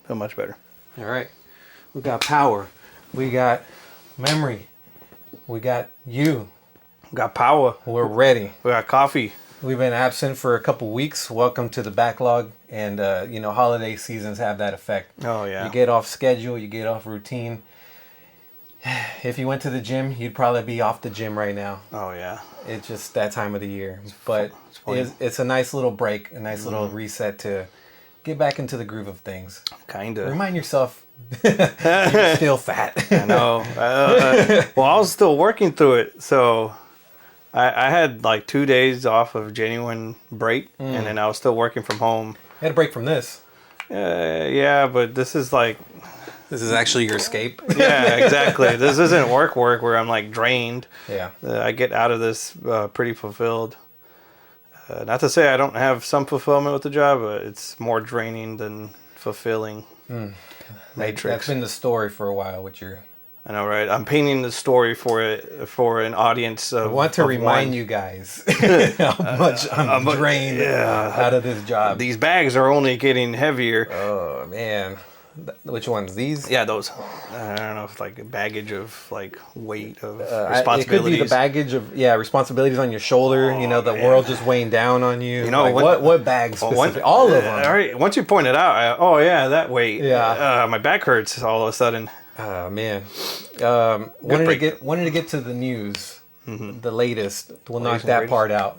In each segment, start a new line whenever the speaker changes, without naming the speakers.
Feel much better.
All right. We got power. We got memory. We got you.
We got power.
We're ready.
We got coffee.
We've been absent for a couple weeks. Welcome to the backlog. And, holiday seasons have that effect.
Oh, yeah.
You get off schedule. You get off routine. If you went to the gym, you'd probably be off the gym right now.
Oh, yeah.
It's just that time of the year. But it's a nice little break, a nice little reset to get back into the groove of things.
Kind of.
Remind yourself you're still fat.
I know. Well, I was still working through it. So I had like 2 days off of genuine break. And then I was still working from home.
You had a break from this.
Yeah, but this is like...
This is actually your escape.
Yeah, exactly. This isn't work where I'm like drained.
Yeah.
I get out of this pretty fulfilled. Not to say I don't have some fulfillment with the job, but it's more draining than fulfilling. Matrix.
That's been the story for a while with your...
I know, right? I'm painting the story for an audience of...
I want to remind you guys how much I'm drained out of this job.
These bags are only getting heavier.
Oh, man. Which ones? These?
Yeah, those. I don't know if like a baggage of like weight of responsibilities.
It could be the baggage of responsibilities on your shoulder. The world just weighing down on you. What bags? All of them.
All right. Once you point it out, that weight.
Yeah.
My back hurts all of a sudden.
Oh man. Wanted to get to the news. The latest. We'll knock that part out.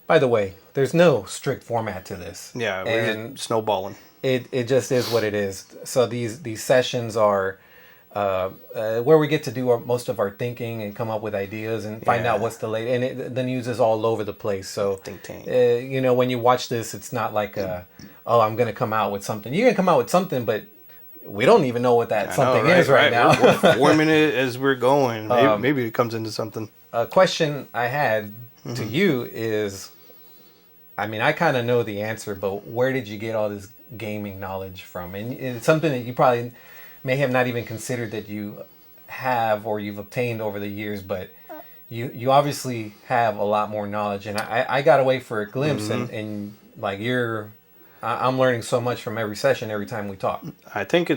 By the way, there's no strict format to this.
Yeah, we're just snowballing.
It just is what it is. So these sessions are where we get to do most of our thinking and come up with ideas and find out what's the latest. And the news is all over the place. So
think tank.
When you watch this, it's not like I'm going to come out with something. You're going to come out with something, but we don't even know what that something is right now.
We're forming it as we're going. Maybe it comes into something.
A question I had to you is, I kind of know the answer, but where did you get all this gaming knowledge from? And it's something that you probably may have not even considered that you have or you've obtained over the years, but you obviously have a lot more knowledge. And I got away for a glimpse, and like I'm learning so much from every session, every time we talk.
I think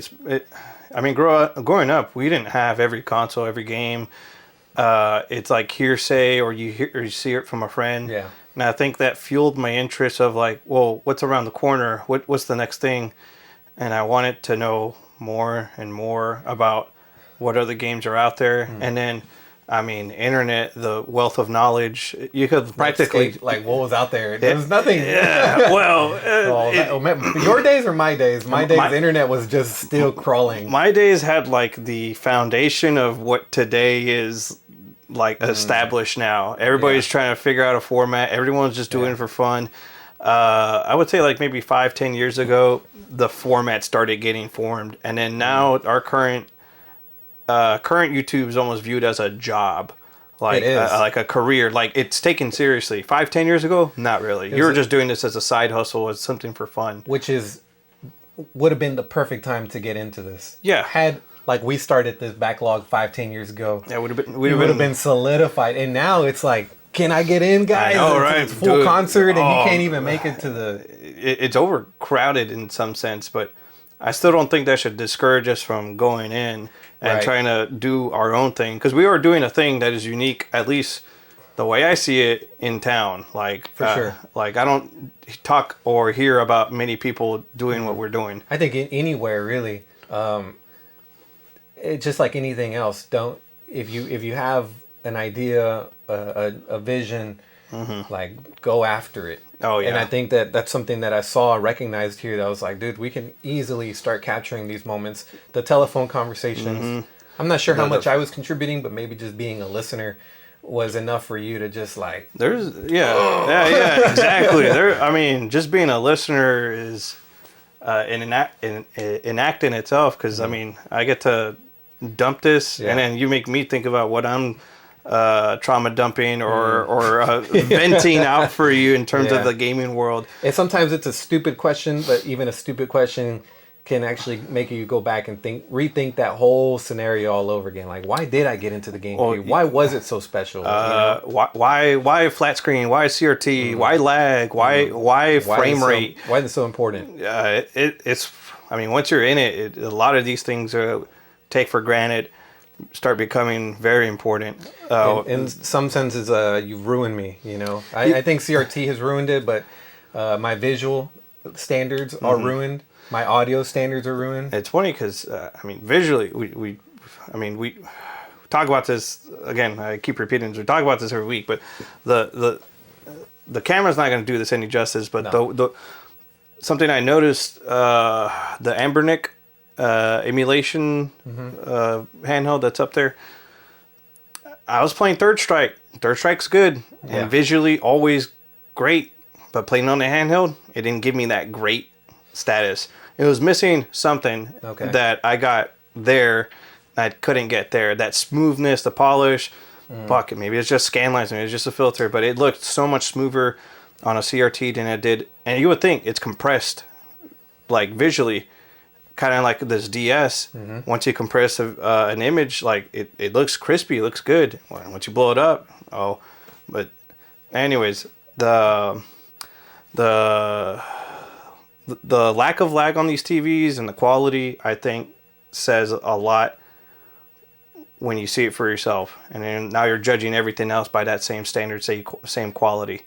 growing up, we didn't have every console, every game. It's like hearsay, or you see it from a friend.
Yeah.
And I think that fueled my interest of like, well, what's around the corner? What's the next thing? And I wanted to know more and more about what other games are out there. And then, internet, the wealth of knowledge, you could practically...
Like what was out there? There was nothing.
Yeah, well...
your days or my days? My days, the internet was just still crawling.
My days had like the foundation of what today is... like established now. Everybody's trying to figure out a format. Everyone's just doing it for fun. I would say like maybe 5-10 years ago, the format started getting formed. And then now our current YouTube is almost viewed as a job. Like,
it is.
Like a career. Like it's taken seriously. 5-10 years ago, not really. You were just doing this as a side hustle, as something for fun.
Which would have been the perfect time to get into this.
Yeah.
Like we started this backlog 5-10 years ago.
Yeah,
we would have been solidified. And now it's like, can I get in, guys?
I know, right?
It's full concert, and you can't even make it to the...
It's overcrowded in some sense, but I still don't think that should discourage us from going in and trying to do our own thing. Because we are doing a thing that is unique, at least the way I see it in town. Like,
for sure.
Like, I don't talk or hear about many people doing what we're doing.
I think anywhere, really. It's just like anything else. If you have an idea, a vision, like go after it.
Oh yeah.
And I think that's something that I saw, recognized here. That I was like, dude, we can easily start capturing these moments. The telephone conversations. I'm not sure how much I was contributing, but maybe just being a listener was enough for you to just like.
Exactly. Just being a listener is an act in itself. Because I get to dump this, and then you make me think about what I'm trauma dumping or venting out for you in terms of the gaming world.
And sometimes it's a stupid question, but even a stupid question can actually make you go back and rethink that whole scenario all over again. Like, why did I get into the game? Why was it so special?
Why flat screen? Why CRT? Why lag? Why frame rate?
Why is it so important?
It's I mean, once you're in it, a lot of these things take for granted start becoming very important.
In some senses, you've ruined me. You know, I think CRT has ruined it, but my visual standards are ruined. My audio standards are ruined.
It's funny because I mean, visually, we talk about this again. I keep repeating this. We talk about this every week, but the camera's not going to do this any justice. But the something I noticed, the Ambernick emulation handheld that's up there. I was playing Third Strike. Third Strike's good and visually always great, but playing on the handheld, it didn't give me that great status. It was missing something that I got there I couldn't get there. That smoothness, the polish. Fuck it, maybe it's just scan lines, maybe it's just a filter, but it looked so much smoother on a CRT than it did. And you would think it's compressed, like visually, kind of like this DS. Once you compress an image, like it looks crispy, it looks good. Once you blow it up, but anyways, the lack of lag on these TVs and the quality, I think, says a lot when you see it for yourself, and then now you're judging everything else by that same standard, same quality.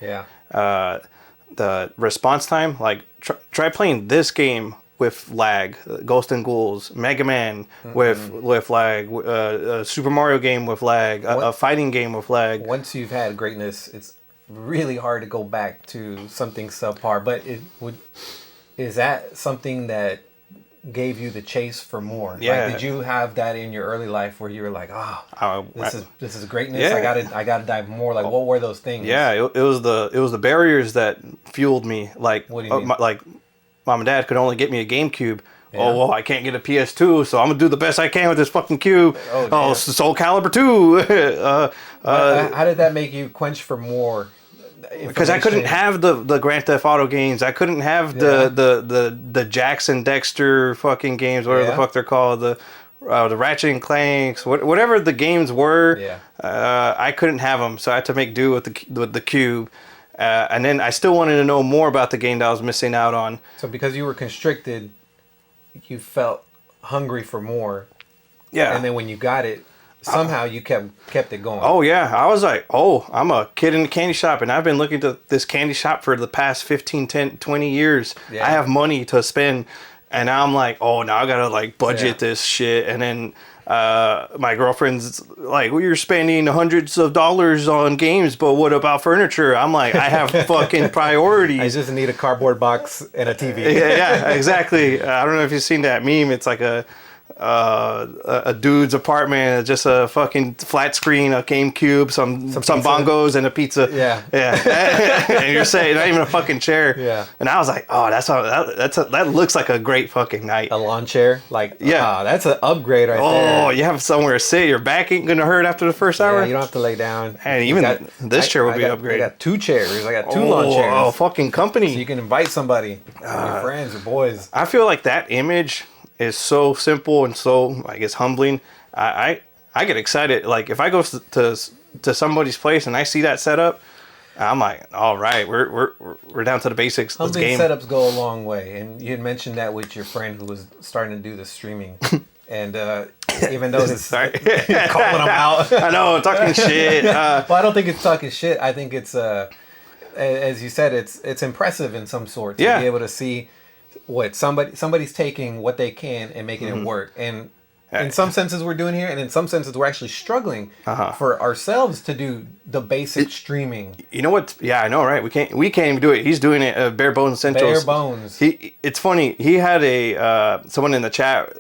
The response time, like try playing this game with lag, Ghost and Ghouls, Mega Man with lag, a Super Mario game with lag, a fighting game with lag.
Once you've had greatness, it's really hard to go back to something subpar. But is that something that gave you the chase for more?
Yeah.
Like, did you have that in your early life where you were like, this is greatness. Yeah. I gotta dive more. Like, what were those things?
Yeah, it was the barriers that fueled me. Like,
what do you mean?
Like mom and dad could only get me a GameCube. Yeah. Oh, well, I can't get a PS2, so I'm gonna do the best I can with this fucking cube. Soul Calibur 2.
How did that make you quench for more?
Because I couldn't have the Grand Theft Auto games. I couldn't have the Jackson Dexter fucking games, whatever the fuck they're called, the Ratchet and Clanks, whatever the games were. I couldn't have them, so I had to make do with the cube. And then I still wanted to know more about the game that I was missing out on.
So because you were constricted, you felt hungry for more.
Yeah.
And then when you got it, somehow you kept it going.
Oh, yeah. I was like, I'm a kid in the candy shop, and I've been looking to this candy shop for the past 15, 10, 20 years. Yeah. I have money to spend, and now I'm like, now I got to, like, budget this shit. And then my girlfriend's like, well, you're spending hundreds of dollars on games, but what about furniture? I'm like, I have fucking priorities.
I just need a cardboard box and a TV.
Yeah, exactly. I don't know if you've seen that meme. It's like a dude's apartment, just a fucking flat screen, a GameCube, some bongos, and a pizza. Yeah. And you're saying not even a fucking chair.
Yeah.
And I was like, that looks like a great fucking night.
A lawn chair, that's an upgrade right there.
Oh, you have somewhere to sit. Your back ain't gonna hurt after the first hour.
Yeah, you don't have to lay down.
And even this chair will be upgraded. I
got 2 chairs. I got 2 lawn chairs.
Oh, fucking company.
So you can invite somebody, your friends or boys.
I feel like that image is so simple and so, I guess, humbling. I get excited. Like, if I go to somebody's place and I see that setup, I'm like, all right, we're down to the basics.
Humbling setups go a long way. And you had mentioned that with your friend who was starting to do the streaming. And even though it's calling them out.
I know, talking shit.
Well, I don't think it's talking shit. I think it's, as you said, it's impressive in some sort to be able to see what somebody's taking what they can and making it work. And in some senses we're doing here, and in some senses we're actually struggling for ourselves to do the basic streaming.
You know what? Yeah, I know, right? We can't even do it. He's doing it bare bones essentials.
Bare bones.
It's funny. He had someone in the chat.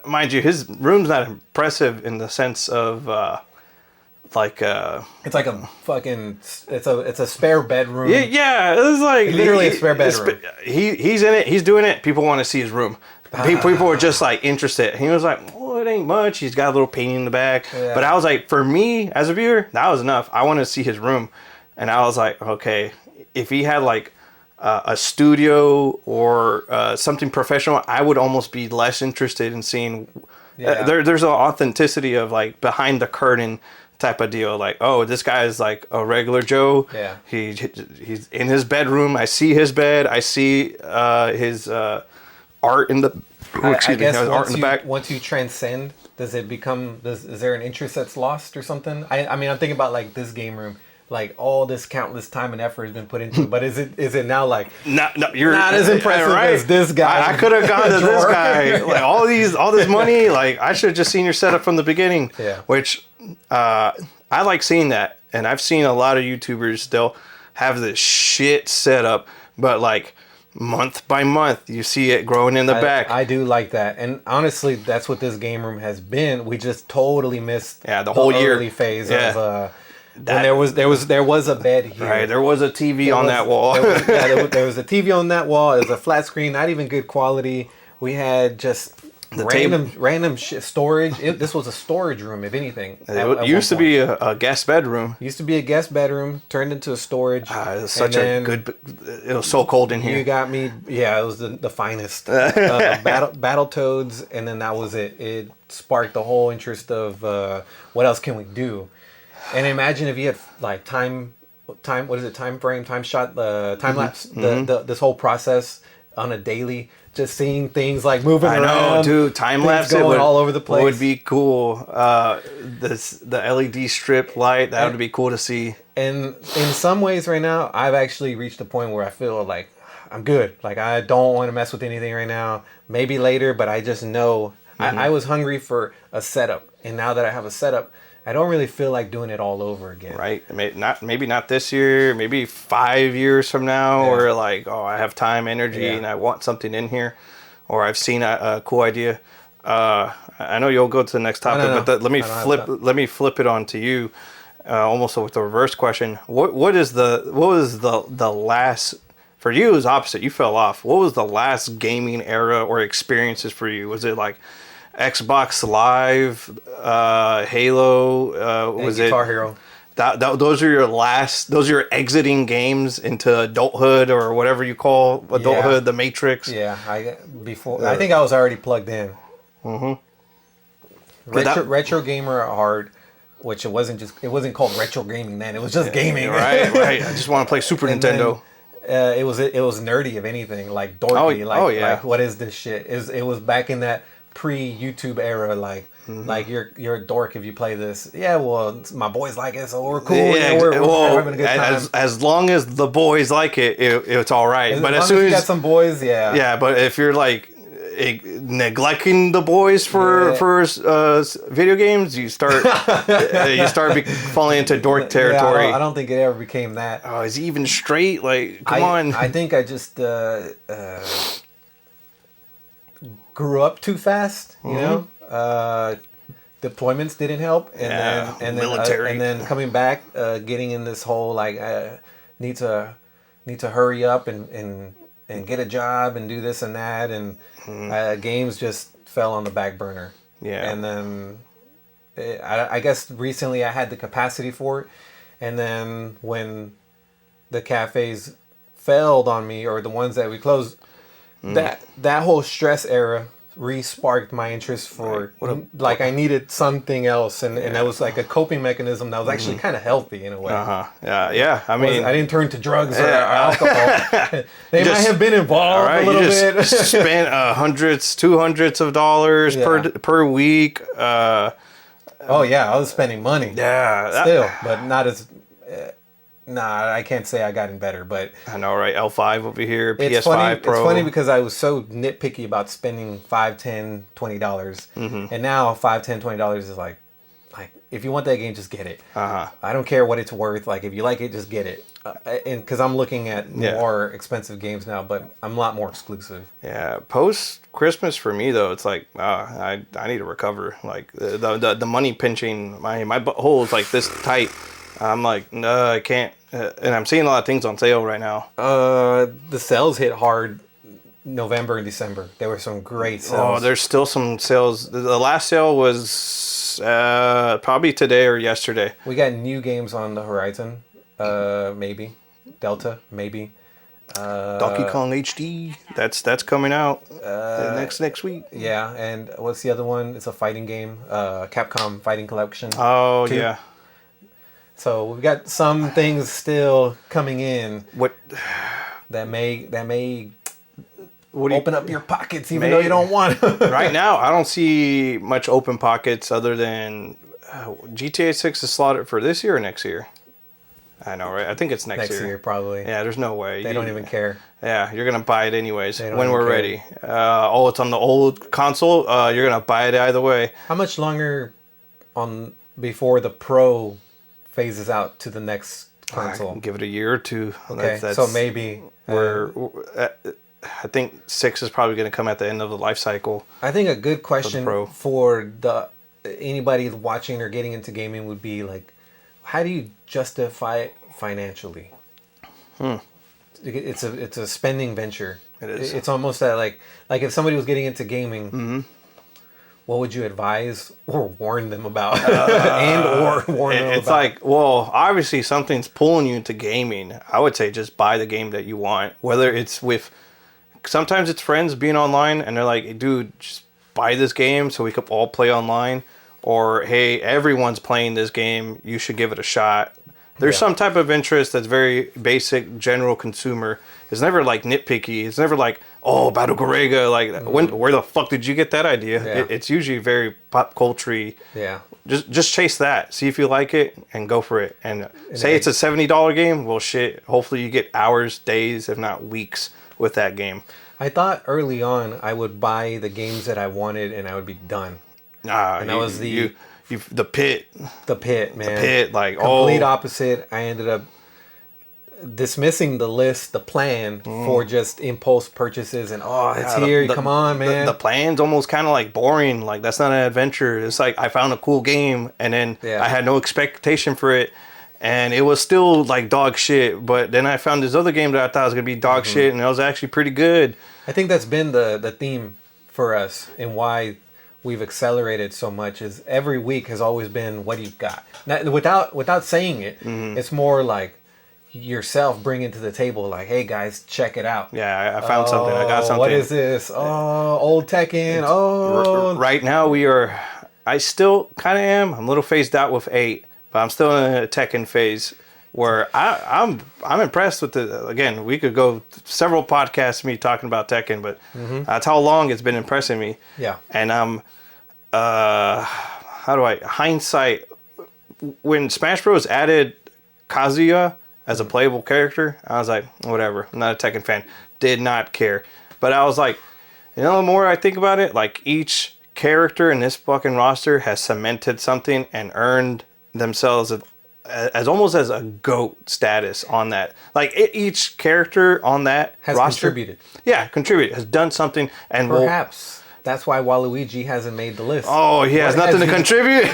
Mind you, his room's not impressive in the sense of
it's like a fucking it's a spare bedroom.
Yeah, it's like
literally a spare bedroom.
He's in it. He's doing it. People want to see his room. People are just like interested. He was like, well, it ain't much. He's got a little painting in the back. Yeah. But I was like, for me as a viewer, that was enough. I wanted to see his room, and I was like, okay, if he had like a studio or something professional, I would almost be less interested in seeing. Yeah. There's an authenticity of like behind the curtain type of deal. Like, this guy is like a regular Joe.
Yeah.
He's in his bedroom. I see his bed. I see his art in the
I guess
art in the back.
once you transcend, does it become? Is there an interest that's lost or something? I mean, I'm thinking about like this game room. Like all this countless time and effort has been put into it, but is it now like
No, you're
not as impressive as this guy?
I could have gone to this guy. Like all this money. Like I should have just seen your setup from the beginning.
Yeah.
Which I like seeing that, and I've seen a lot of YouTubers. They'll have this shit setup, but like month by month, you see it growing in the back.
I do like that, and honestly, that's what this game room has been. We just totally missed
the whole
early
year
phase of. When there was a bed here.
Right, there was a TV on that wall.
There was a TV on that wall. It was a flat screen, not even good quality. We had just random storage. This was a storage room, if anything.
It used to be a guest bedroom.
Used to be a guest bedroom, turned into a storage.
It was it was so cold in here.
You got me. Yeah, it was the finest. Battletoads, and then that was it. It sparked the whole interest of what else can we do. And imagine if you had like time, what is it? Time frame, time shot, time lapse, this whole process on a daily, just seeing things like moving around.
I know, dude. Time lapse
going all over the place.
Would be cool. The LED strip light, that would be cool to see.
And in some ways, right now, I've actually reached a point where I feel like I'm good. Like I don't want to mess with anything right now. Maybe later, but I just know I was hungry for a setup, and now that I have a setup, I don't really feel like doing it all over again.
Right. Maybe not this year, maybe 5 years from now, or like, I have time, energy, and I want something in here, or I've seen a cool idea. I know you'll go to the next topic, but let me flip it on to you, almost with the reverse question. What was the last, for you it was opposite, you fell off. What was the last gaming era or experiences for you? Was it like Xbox Live, Halo, was it
Guitar Hero?
Those are your exiting games into adulthood, or whatever you call adulthood, the Matrix.
Yeah, I think I was already plugged in. Retro gamer at heart, which it wasn't called retro gaming then. It was just gaming.
Right. I just want to play Super Nintendo.
Then, it was nerdy, if anything, like dorky. Like what is this shit? It was back in that pre-YouTube era, like you're a dork if you play this. Yeah, well, my boys like it, so we're cool.
Yeah,
we're having a good time.
As long as the boys like it, it's all right. But as soon as you
got some boys, yeah.
But if you're like neglecting the boys for video games, you start falling into dork territory.
I don't think it ever became that.
Oh, is he even straight? Like, come on.
I think I just grew up too fast, you know. Deployments didn't help, and then coming back, getting in this whole like need to hurry up and get a job and do this and that, and games just fell on the back burner. Yeah, and then I guess recently I had the capacity for it, and then when the cafes failed on me, or the ones that we closed. That whole stress era re-sparked my interest for I needed something else, and that was like a coping mechanism that was actually kind of healthy in a way.
I mean,
I didn't turn to drugs or alcohol. They might have been involved a little bit.
Spent $200s of dollars per week.
I was spending money. Still, but not as. Nah, I can't say I gotten better, but
I know, right? L5 over here, PS5
funny,
Pro.
It's funny because I was so nitpicky about spending $5, $10, $20, and now $5, $10, $20 is like if you want that game, just get it. I don't care what it's worth. Like if you like it, just get it. And because I'm looking at more expensive games now, but I'm a lot more exclusive.
Yeah, post Christmas for me though, it's like I need to recover. Like the money pinching, my butthole is like this tight. I'm like, no, I can't. And I'm seeing a lot of things on sale right now.
The sales hit hard November and December. There were some great sales.
Oh, there's still some sales. The last sale was probably today or yesterday.
We got new games on the horizon. Maybe. Delta, maybe.
Donkey Kong HD. That's coming out next week.
Yeah, and what's the other one? It's a fighting game. Capcom Fighting Collection.
Oh,
2.
yeah.
So we've got some things still coming in.
What
that may open up your pockets even though you don't want to.
Right now, I don't see much open pockets other than GTA 6 is slotted for this year or next year. I know, right? I think it's next year.
Next year, probably.
Yeah, there's no way.
They don't even care.
Yeah, you're going to buy it anyways when we're ready. It's on the old console. You're going to buy it either way.
How much longer before the Pro phases out to the next console?
Give it a year or two.
Okay, so maybe...
I think 6 is probably going to come at the end of the life cycle.
I think a good question for anybody watching or getting into gaming would be like, how do you justify it financially? It's a spending venture.
It is.
It's almost that like if somebody was getting into gaming, what would you advise or warn them about?
It's like, well, obviously something's pulling you into gaming. I would say just buy the game that you want. Whether it's sometimes it's friends being online and they're like, dude, just buy this game so we could all play online. Or, hey, everyone's playing this game. You should give it a shot. There's some type of interest that's very basic, general consumer. It's never like nitpicky. It's never like, oh, Battle Correga. Like, where the fuck did you get that idea?
Yeah.
It's usually very pop culture-y.
Yeah.
Just chase that. See if you like it and go for it. And say it's a $70 game. Well, shit. Hopefully you get hours, days, if not weeks with that game.
I thought early on I would buy the games that I wanted and I would be done.
And that was the pit.
The pit, man.
The pit, like
complete opposite. I ended up dismissing the plan for just impulse purchases and it's here. Come on, man.
The plan's almost kind of like boring. Like that's not an adventure. It's like I found a cool game and then I had no expectation for it, and it was still like dog shit. But then I found this other game that I thought was gonna be dog shit, and it was actually pretty good.
I think that's been the theme for us and why we've accelerated so much is every week has always been what do you got. Now, without saying it, it's more like yourself bringing to the table like, hey guys, check it out.
Yeah, I found something. I got something.
What is this? Oh, old Tekken.
Right now I still kind of am. I'm a little phased out with 8, but I'm still in a Tekken phase where I'm impressed with the. Again, we could go several podcasts me talking about Tekken, but that's how long it's been impressing me.
Yeah.
And hindsight, when Smash Bros added Kazuya as a playable character, I was like, whatever. I'm not a Tekken fan. Did not care. But I was like, the more I think about it, like each character in this fucking roster has cemented something and earned themselves as almost as a GOAT status on that. Like each character on that
has
roster
contributed.
Yeah, contributed. Has done something, and
perhaps that's why Waluigi hasn't made the list.
Oh, he has nothing to contribute.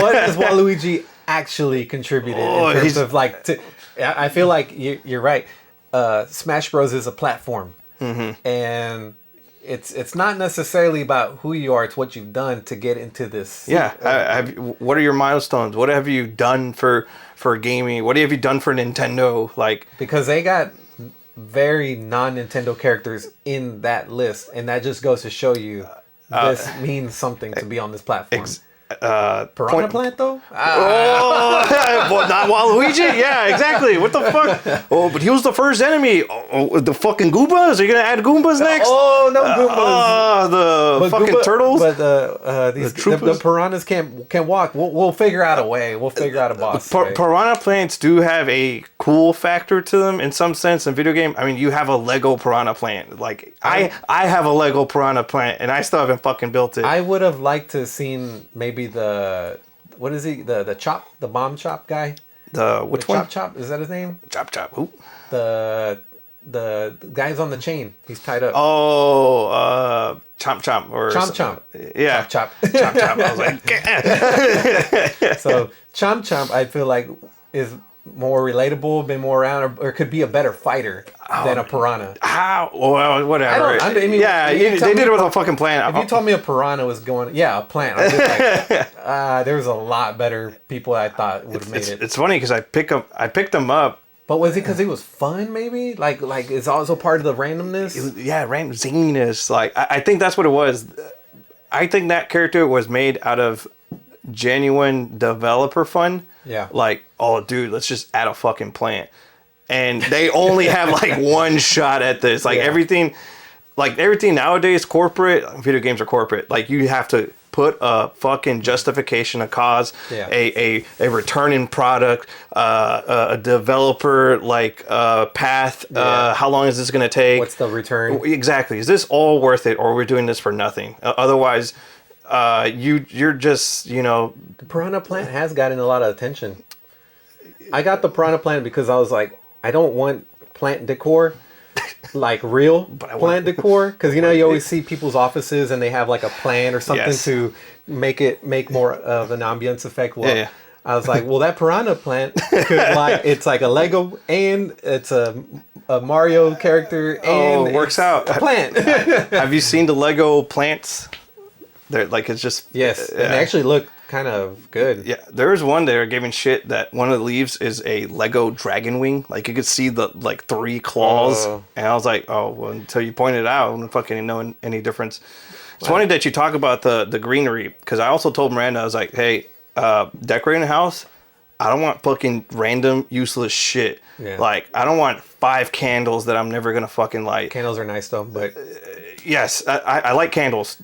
What has Waluigi actually contributed in terms of like? I feel like you're right. Smash Bros is a platform, and it's not necessarily about who you are. It's what you've done to get into this.
Yeah. What are your milestones? What have you done for gaming? What have you done for Nintendo? Like, because
they got very non-Nintendo characters in that list, and that just goes to show you this means something to be on this platform. Piranha Plant though?
Well, not Waluigi. Yeah, exactly. What the fuck? Oh, but he was the first enemy. Oh, the fucking Goombas. Are you gonna add Goombas next?
Oh no, Goombas.
The fucking turtles.
But the piranhas can't walk. We'll figure out a way. We'll figure out a boss.
Piranha Plants do have a cool factor to them in some sense in video game. I mean, you have a Lego Piranha Plant. Like I have a Lego Piranha Plant, and I still haven't fucking built it.
I would have liked to seen maybe the what is he the bomb chop guy,
which one?
Chop is that his name?
Chop who?
The guy's on the chain, he's tied up.
Chomp or
Chomp.
Yeah,
Chop
I was like
so Chomp I feel like is more relatable, been more around, or could be a better fighter than a piranha.
How? Well, whatever. They did it with a fucking plant.
If you told me a piranha was going, a plant, I'm just like, there's a lot better people I thought would have made it.
It's funny because I picked them up.
But was it because it was fun? Maybe like it's also part of the randomness.
Random zinginess. Like I think that's what it was. I think that character was made out of genuine developer fun.
Yeah.
Like, oh, dude, let's just add a fucking plant. And they only have like one shot at this. Like everything, like everything nowadays, corporate video games are corporate. Like you have to put a fucking justification, a cause, a returning product, a developer path. How long is this going to take?
What's the return?
Exactly. Is this all worth it, or are we doing this for nothing? Otherwise, you're just
The Piranha Plant has gotten a lot of attention. I got the Piranha Plant because I was like, I don't want plant decor. Like real plant decor, because you always see people's offices and they have like a plant or something to make more of an ambience effect. Well, I was like, well, that Piranha Plant it's like a Lego and it's a Mario character and
it works out.
A plant.
Have you seen the Lego plants? They're like, it's just
yes, and they actually look kind of good.
Yeah, there was one they were giving shit that one of the leaves is a Lego dragon wing. Like you could see the 3 claws, and I was like, oh, well, until you pointed it out, I wouldn't fucking know any difference. It's funny that you talk about the greenery, because I also told Miranda, I was like, hey, decorating a house, I don't want fucking random useless shit. Yeah. Like I don't want 5 candles that I'm never gonna fucking light.
Candles are nice though, but
yes, I like candles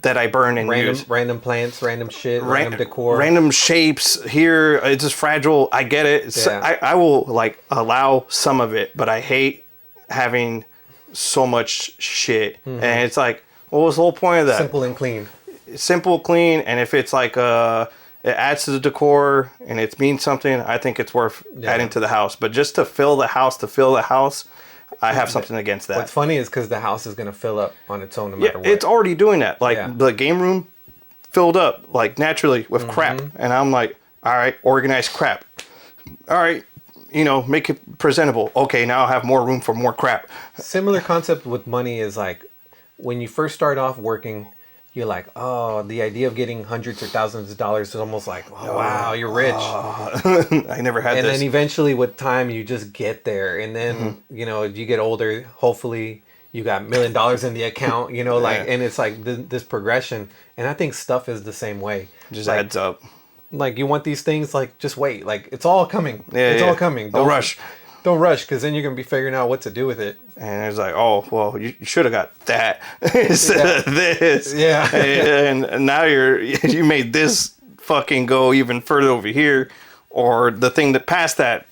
that I burn and use.
Random plants, random shit, random decor.
Random shapes here. It's just fragile. I get it. So I will allow some of it, but I hate having so much shit. Mm-hmm. And it's like, what was the whole point of that?
Simple and clean.
Simple, clean, and if it's like it adds to the decor and it means something, I think it's worth adding to the house. But just to fill the house, I have something against that.
What's funny is because the house is going to fill up on its own no matter what.
It's already doing that. The game room filled up naturally with crap. And I'm like, all right, organize crap. All right, make it presentable. Okay, now I have more room for more crap.
Similar concept with money is like when you first start off working, you're like, oh, the idea of getting hundreds or thousands of dollars is almost like, oh, wow, you're rich.
I never had
this. And then eventually with time, you just get there. And then, you get older, hopefully you got $1 million in the account, and it's like this progression. And I think stuff is the same way.
Just adds up.
Like you want these things, just wait. Like it's all coming. It's all coming.
Don't rush.
Don't rush, because then you're going to be figuring out what to do with it.
And it's like, oh, well, you should have got that instead of this.
Yeah.
And now you made this fucking go even further over here, or the thing that passed that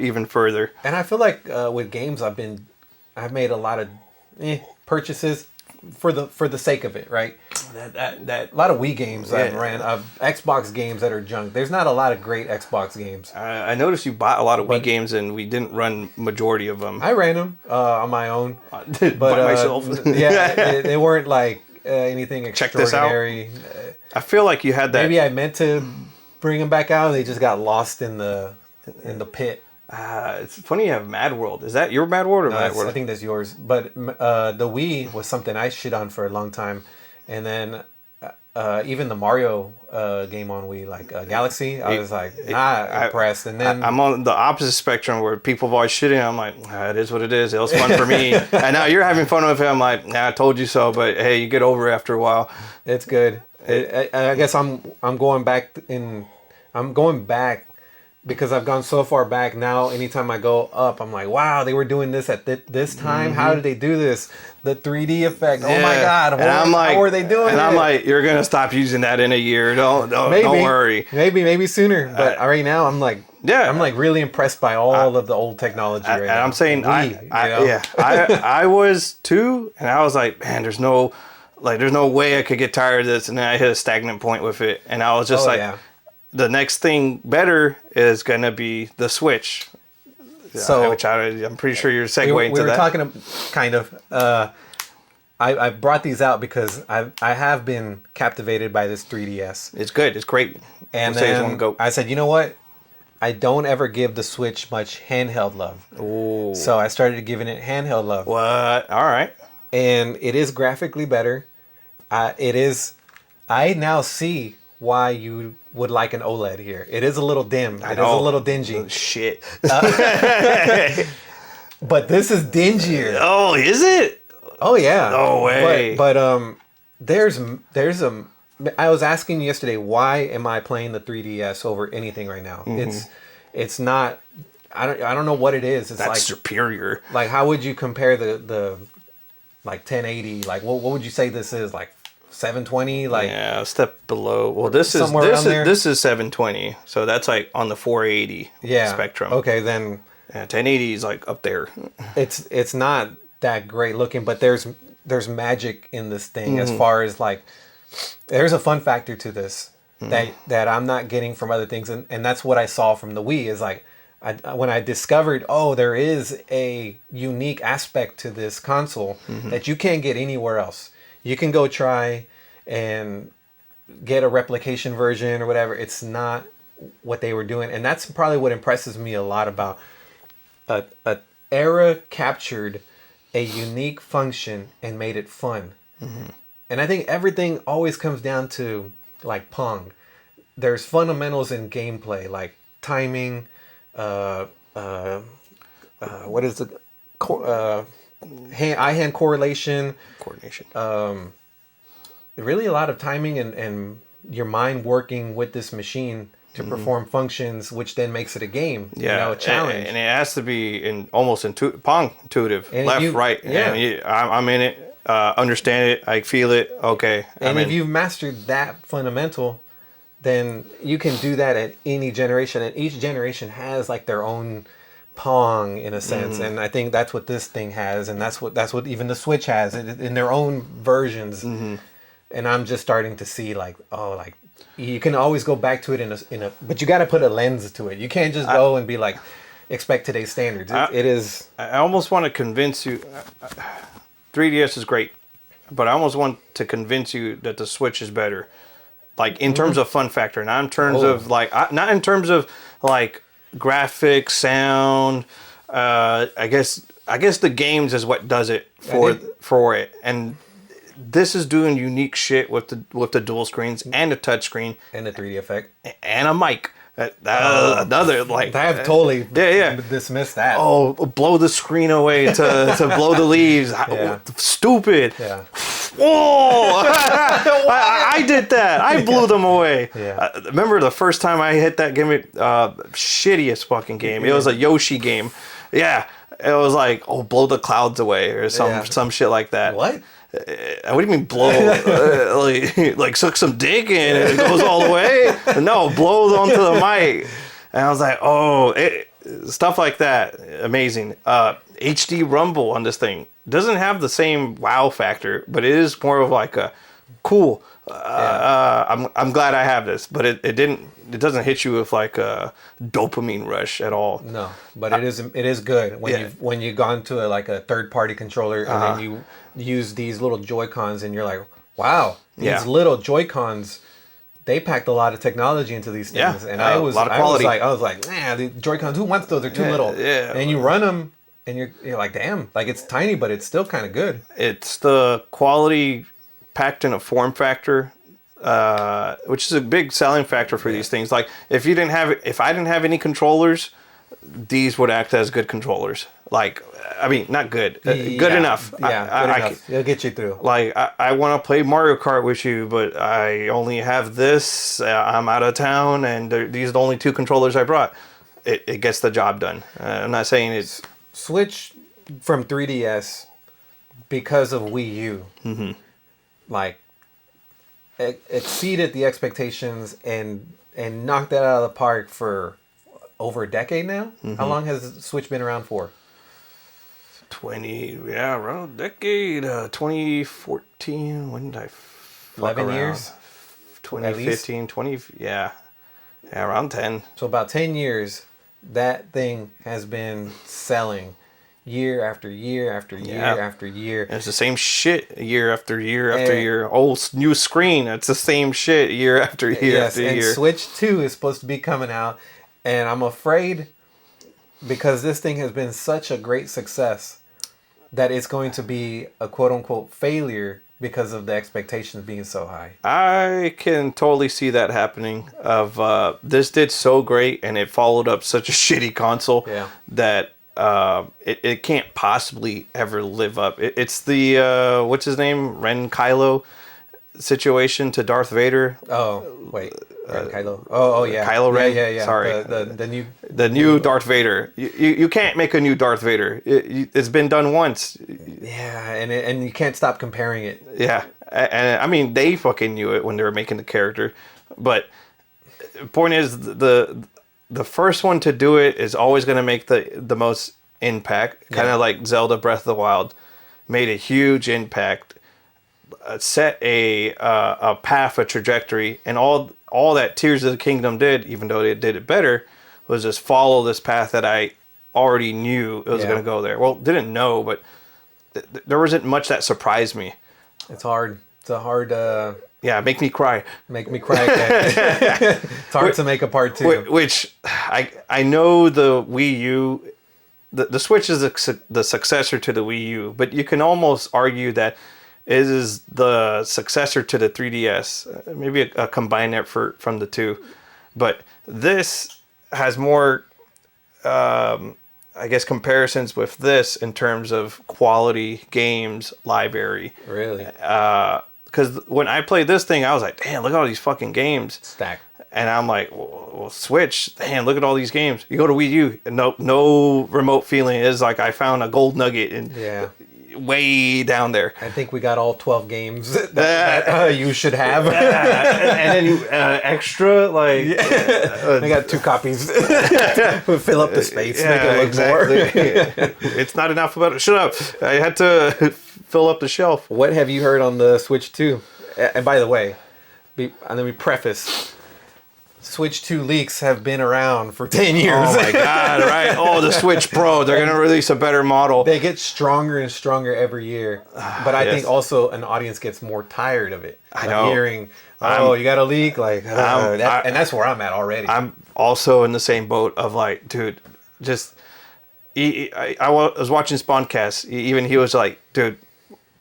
even further.
And I feel like with games, I've made a lot of purchases for the sake of it, right? That a lot of Wii games I've ran, Xbox games that are junk. There's not a lot of great Xbox games.
I noticed you bought a lot of Wii games, and we didn't run majority of them.
I ran them on my own,
but by myself.
they weren't like anything extraordinary.
Check this out. I feel like you had that.
Maybe I meant to bring them back out, and they just got lost in the pit.
It's funny you have Mad World. Is that your Mad World or Mad World?
I think that's yours. But the Wii was something I shit on for a long time. And then even the Mario game on Wii, like Galaxy, I was like, impressed. And then
I'm on the opposite spectrum where people have always shitting. I'm like, it is what it is. It was fun for me. And now you're having fun with it. I'm like, I told you so. But hey, you get over it after a while.
It's good. I guess I'm going back because I've gone so far back now. Anytime I go up, I'm like, wow, they were doing this at this time. How did they do this? The 3D effect. Oh my God. How were they doing it?
And I'm like, you're going to stop using that in a year. Don't worry.
Maybe sooner. But right now I'm like, I'm like really impressed by all of the old technology right now.
And I'm saying, I was too. And I was like, man, there's no way I could get tired of this. And then I hit a stagnant point with it. And I was just the next thing better is going to be the Switch. So, which I'm pretty sure you're segueing to that.
We were talking kind of. I brought these out because I have been captivated by this 3DS.
It's good. It's great.
And then I said, you know what? I don't ever give the Switch much handheld love.
Ooh.
So I started giving it handheld love.
What? All right.
And it is graphically better. It is. I now see why you would like an OLED here. It is a little dim. It is a little dingy.
Shit.
But this is dingier.
Oh, is it?
Oh yeah.
No way.
But there's I was asking you yesterday, why am I playing the 3DS over anything right now? Mm-hmm. It's not. I don't know what it is. It's
That's superior.
Like, how would you compare the like 1080? Like what would you say this is? Like 720? Like
yeah, a step below. Well, this is 720, so that's like on the 480 spectrum.
Okay, then
1080 is like up there.
It's not that great looking, but there's magic in this thing as far as like there's a fun factor to this that I'm not getting from other things, and that's what I saw from the Wii is like when I discovered there is a unique aspect to this console that you can't get anywhere else. You can go try and get a replication version or whatever. It's not what they were doing, and that's probably what impresses me a lot about a era captured a unique function and made it fun. And I think everything always comes down to like Pong. There's fundamentals in gameplay like timing, what is it? Eye-hand coordination. Really a lot of timing and your mind working with this machine to perform functions, which then makes it a game.
Yeah,
a challenge.
And it has to be almost Pong intuitive, and left, right.
Yeah,
and I'm in it. Understand it. I feel it. Okay.
And if you've mastered that fundamental, then you can do that at any generation, and each generation has like their own Pong in a sense. And I think that's what this thing has, and that's what even the Switch has in their own versions. And I'm just starting to see like you can always go back to it in a but you got to put a lens to it. You can't just go and be like expect today's standards. It is.
I almost want to convince you. 3DS is great, but I almost want to convince you that the Switch is better, like in terms of fun factor, not in terms of like not in terms of like graphics, sound. I guess the games is what does it for it, and this is doing unique shit with the dual screens and the touch screen
and the 3D effect
and a mic. Another like
I have totally dismissed that.
Oh, blow the screen away to blow the leaves. Stupid.
Yeah.
Whoa! I did that. I blew them away.
Yeah.
Remember the first time I hit that game? Shittiest fucking game. It was a Yoshi game. Yeah. It was like, blow the clouds away or some shit like that.
What?
What do you mean blow? like suck some dick in and it goes all the way? No, blow onto the mic. And I was like, stuff like that. Amazing. HD rumble on this thing doesn't have the same wow factor, but it is more of like a cool. I'm glad I have this, but it doesn't hit you with like a dopamine rush at all.
No, but it is good when you've gone to a third party controller and then you use these little Joy-Cons and you're like, wow, these little Joy-Cons, they packed a lot of technology into these things. And I was like, man, the Joy-Cons, who wants those? They're too little.
Yeah.
And you run them and you're like, damn, like it's tiny, but it's still kind of good.
It's the quality packed in a form factor, which is a big selling factor for these things. Like if I didn't have any controllers, these would act as good controllers. Like, I mean, not good, good enough.
Yeah, good enough. It'll get you through.
Like, I want to play Mario Kart with you, but I only have this. I'm out of town, and these are the only two controllers I brought. It gets the job done. I'm not saying it's
Switch from 3DS because of Wii U. Like, exceeded the expectations and knocked that out of the park for over a decade now. How long has Switch been around for?
around a decade. 2014. When did I?
11 years.
2015. 20. Yeah, around 10.
So about 10 years, that thing has been selling year after year after year after year.
And it's the same shit year after year after year. New screen. It's the same shit year after year after year.
And Switch 2 is supposed to be coming out, and I'm afraid because this thing has been such a great success that it's going to be a quote-unquote failure because of the expectations being so high.
I can totally see that happening. This did so great, and it followed up such a shitty console that it can't possibly ever live up. It's the what's his name, Ren Kylo situation to Darth Vader.
Oh wait, Kylo. Oh yeah.
Kylo Ren.
Yeah.
Sorry,
the
new Darth Vader. You can't make a new Darth Vader. It's been done once.
Yeah, and you can't stop comparing it.
Yeah, and I mean they fucking knew it when they were making the character, but point is the first one to do it is always going to make the most impact. Kind of like Zelda Breath of the Wild made a huge impact, set a path, a trajectory, and all that Tears of the Kingdom did, even though they did it better, was just follow this path that I already knew it was going to go there. Well, didn't know, but there wasn't much that surprised me.
It's hard. It's a hard.
Yeah, make me cry.
Make me cry. It's hard to make a part 2.
Which I know the Wii U, the Switch is the successor to the Wii U, but you can almost argue that it is the successor to the 3DS. Maybe a combined effort from the two, but this has more, I guess, comparisons with this in terms of quality games library.
Really?
Because when I played this thing, I was like, damn, look at all these fucking games.
Stacked.
And I'm like, well, Switch, damn, look at all these games. You go to Wii U, no remote feeling. It's like I found a gold nugget way down there.
I think we got all 12 games that you should have.
And then extra, like...
I got 2 copies. Fill up the space, make it look more.
It's not an alphabetical... Shut up. I had to fill up the shelf.
What have you heard on the Switch 2? And by the way, let me preface... Switch 2 leaks have been around for 10 years.
Oh my God, right? Oh, the Switch Pro, they're going to release a better model.
They get stronger and stronger every year. But I think also an audience gets more tired of it.
I know.
Hearing, you got a leak? Like, and that's where I'm at already.
I'm also in the same boat of like, dude, just... I was watching Spawncast. Even he was like, dude,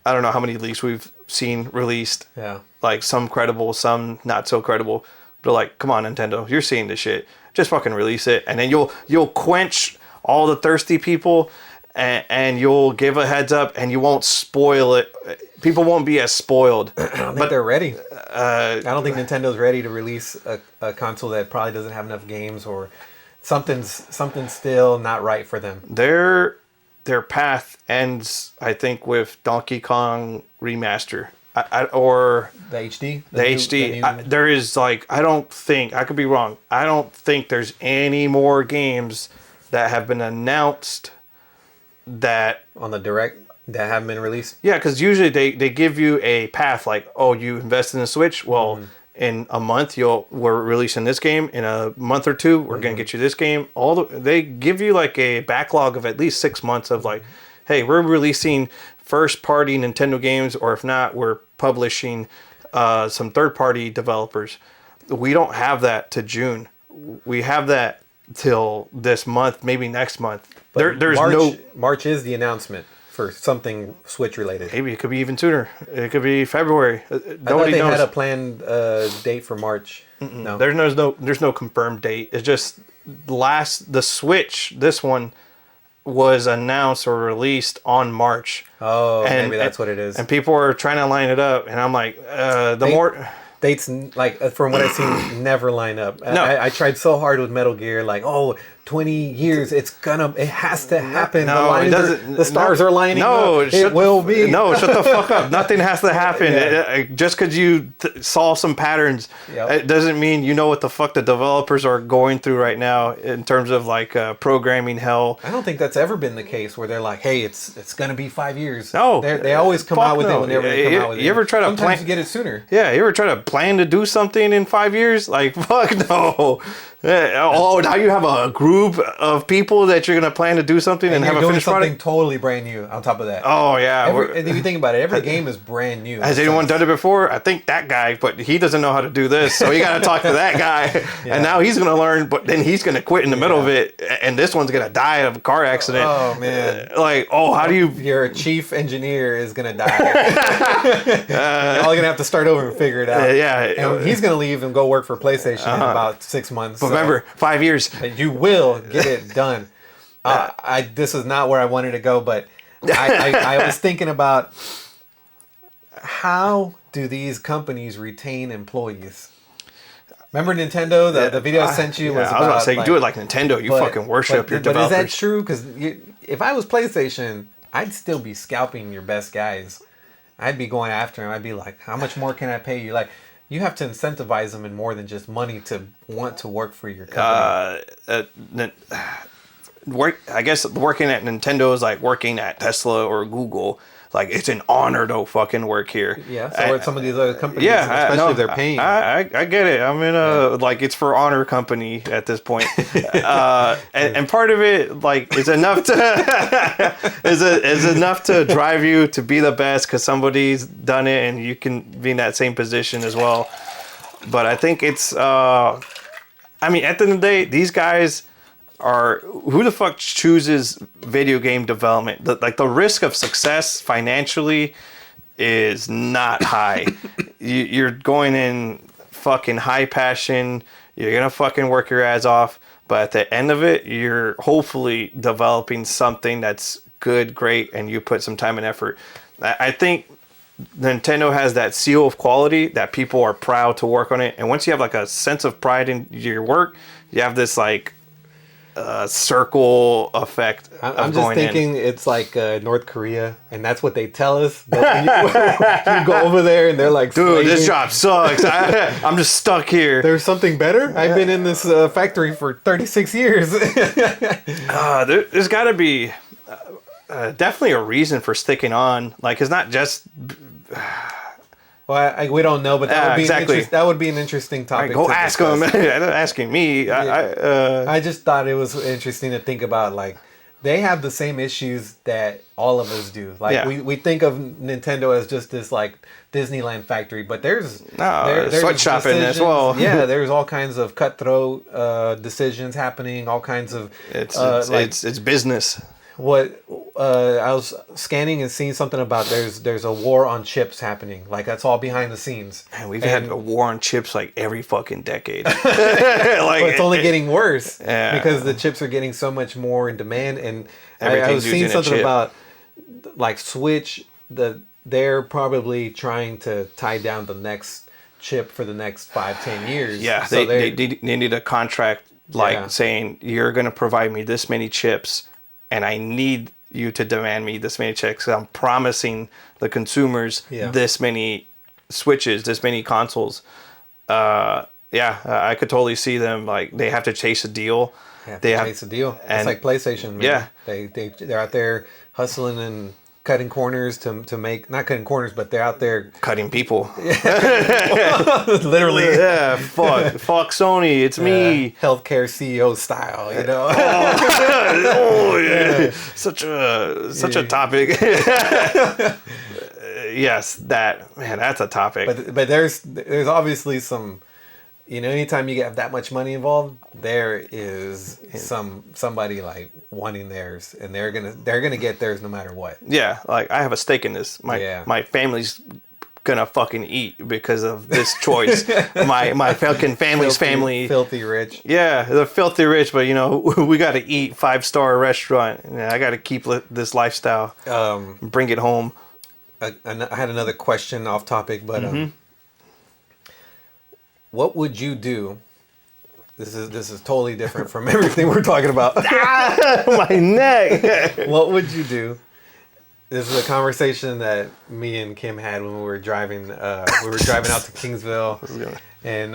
I don't know how many leaks we've seen released.
Yeah.
Like some credible, some not so credible. They're like, come on, Nintendo, you're seeing this shit. Just fucking release it, and then you'll quench all the thirsty people, and you'll give a heads up, and you won't spoil it. People won't be as spoiled.
I don't think they're ready. I don't think Nintendo's ready to release a console that probably doesn't have enough games, or something's still not right for them.
Their path ends, I think, with Donkey Kong Remaster. Or
the HD?
The HD. There is like, I don't think, I could be wrong, I don't think there's any more games that have been announced that...
On the Direct that haven't been released?
Yeah, because usually they give you a path like, oh, you invested in a Switch? Well, in a month, we're releasing this game. In a month or two, we're going to get you this game. They give you like a backlog of at least 6 months of like, hey, we're releasing first-party Nintendo games, or if not, we're publishing some third-party developers. We don't have that to June. We have that till this month, maybe next month. There's
March is the announcement for something Switch-related.
Maybe it could be even sooner. It could be February.
Nobody knows. Had a planned date for March. No,
there's no confirmed date. It's just the Switch. This one was announced or released on March.
Oh, maybe that's what it is.
And people are trying to line it up, and I'm like,
dates, like from what I've seen, never line up.
No.
I tried so hard with Metal Gear, like 20 years, it has to happen.
No, it doesn't.
The stars are lining
up.
It will be.
No, shut the fuck up. Nothing has to happen. Just because you saw some patterns, it doesn't mean you know what the fuck the developers are going through right now in terms of like programming hell.
I don't think that's ever been the case where they're like, hey, it's going to be 5 years.
No.
They always come out with it whenever they come out with it.
You ever try to
Sometimes you get it sooner.
Yeah, you ever try to plan to do something in 5 years? Like, fuck no. Oh, now you have a group of people that you're going to plan to do something and have a finished product?
Something totally brand new on top of that.
Oh, yeah.
And if you think about it, every game is brand new.
Has anyone done it before? I think that guy, but he doesn't know how to do this, so you got to talk to that guy. And now he's going to learn, but then he's going to quit in the middle of it, and this one's going to die of a car accident.
Oh, man.
Like, how do you...
Your chief engineer is going to die. You're all going to have to start over and figure it out. And he's going to leave and go work for PlayStation in about 6 months.
But remember, 5 years.
You will get it done. This is not where I wanted to go, but I was thinking about how do these companies retain employees? Remember Nintendo? The video I sent you was about...
I was about to say, you do it like Nintendo. You fucking worship your developers.
But is that true? Because if I was PlayStation, I'd still be scalping your best guys. I'd be going after them. I'd be like, how much more can I pay you? Like, you have to incentivize them in more than just money to want to work for your company.
I guess working at Nintendo is like working at Tesla or Google. Like, it's an honor to fucking work here.
Yeah, so at some of these other companies, especially if they're paying.
I get it. I'm in like, it's for honor company at this point. And part of it, like, is enough to is enough to drive you to be the best because somebody's done it and you can be in that same position as well. But I think it's, I mean, at the end of the day, these guys are, who the fuck chooses video game development? The risk of success financially is not high. You're going in fucking high passion. You're gonna fucking work your ass off, but at the end of it, you're hopefully developing something that's good, great, and you put some time and effort. I think Nintendo has that seal of quality that people are proud to work on it, and once you have like a sense of pride in your work, you have this like circle effect.
I'm just thinking it's like North Korea, and that's what they tell us. But when you go over there, and they're like,
"Dude, this job sucks. I'm just stuck here."
There's something better. I've been in this factory for 36 years.
There's got to be definitely a reason for sticking on. Like, it's not just.
Well, we don't know, but that would be an interesting topic.
Go ask them. They're asking me.
Yeah. I just thought it was interesting to think about. Like, they have the same issues that all of us do. Like, we think of Nintendo as just this like Disneyland factory, but there's
sweatshopping as well.
Yeah, there's all kinds of cutthroat decisions happening. All kinds of
it's business.
What I was scanning and seeing something about there's a war on chips happening. Like, that's all behind the scenes.
Man, we've had a war on chips like every fucking decade.
But it's only getting worse because the chips are getting so much more in demand. And I was seeing something about like Switch. They're probably trying to tie down the next chip for the next 5-10 years.
Yeah,
so
they need a contract saying you're going to provide me this many chips. And I need you to demand me this many checks. I'm promising the consumers this many Switches, this many consoles. I could totally see them, like, they have to chase a deal.
They have to chase a deal. It's like PlayStation, man. Yeah. They're out there hustling and cutting corners to make, not cutting corners, but they're out there
cutting people.
Literally.
Yeah, fuck Sony, it's me.
Healthcare CEO style, you know.
Such a topic. Yes, that's a topic.
But there's obviously some, you know, anytime you have that much money involved, there is somebody like wanting theirs, and they're gonna get theirs no matter what.
Yeah, like, I have a stake in this. My family's gonna fucking eat because of this choice. my fucking family.
Filthy rich.
Yeah, they're filthy rich, but you know, we got to eat 5-star restaurant. I got to keep this lifestyle. Bring it home.
I had another question off topic, but what would you do? This is totally different from everything we're talking about.
My neck.
What would you do? This is a conversation that me and Kim had when we were driving. We were driving out to Kingsville, and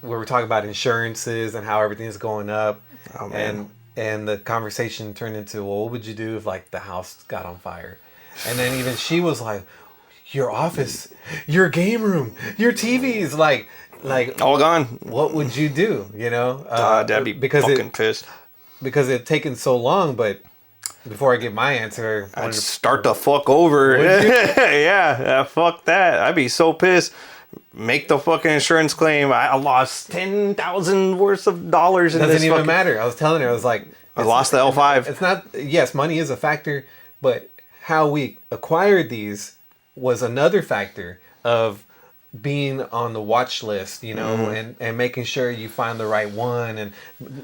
we were talking about insurances and how everything's going up.
Oh, man.
And the conversation turned into, well, what would you do if like the house got on fire? And then even she was like, your office, your game room, your TVs, like
all gone.
What would you do? You know,
I'd be fucking pissed
because it taken so long. But before I give my answer,
I'd start the fuck over. Yeah, fuck that. I'd be so pissed. Make the fucking insurance claim. I lost $10,000 worth of dollars.
Doesn't even matter. I was telling her, I was like,
I lost the L5.
It's not. Yes, money is a factor, but how we acquired these was another factor of being on the watch list, you know, and making sure you find the right one, and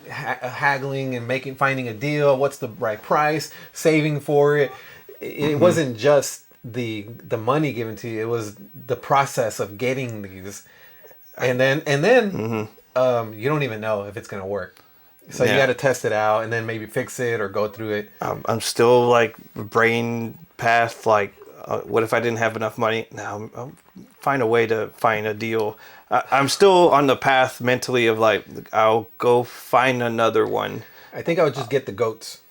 haggling and finding a deal. What's the right price? Saving for it. It wasn't just the money given to you. It was the process of getting these. and then you don't even know if it's gonna work. So you got to test it out and then maybe fix it or go through it.
I'm still like brain path. Like, what if I didn't have enough money? Now I'll find a way to find a deal. I'm still on the path mentally of like, I'll go find another one.
I think I would just get the goats.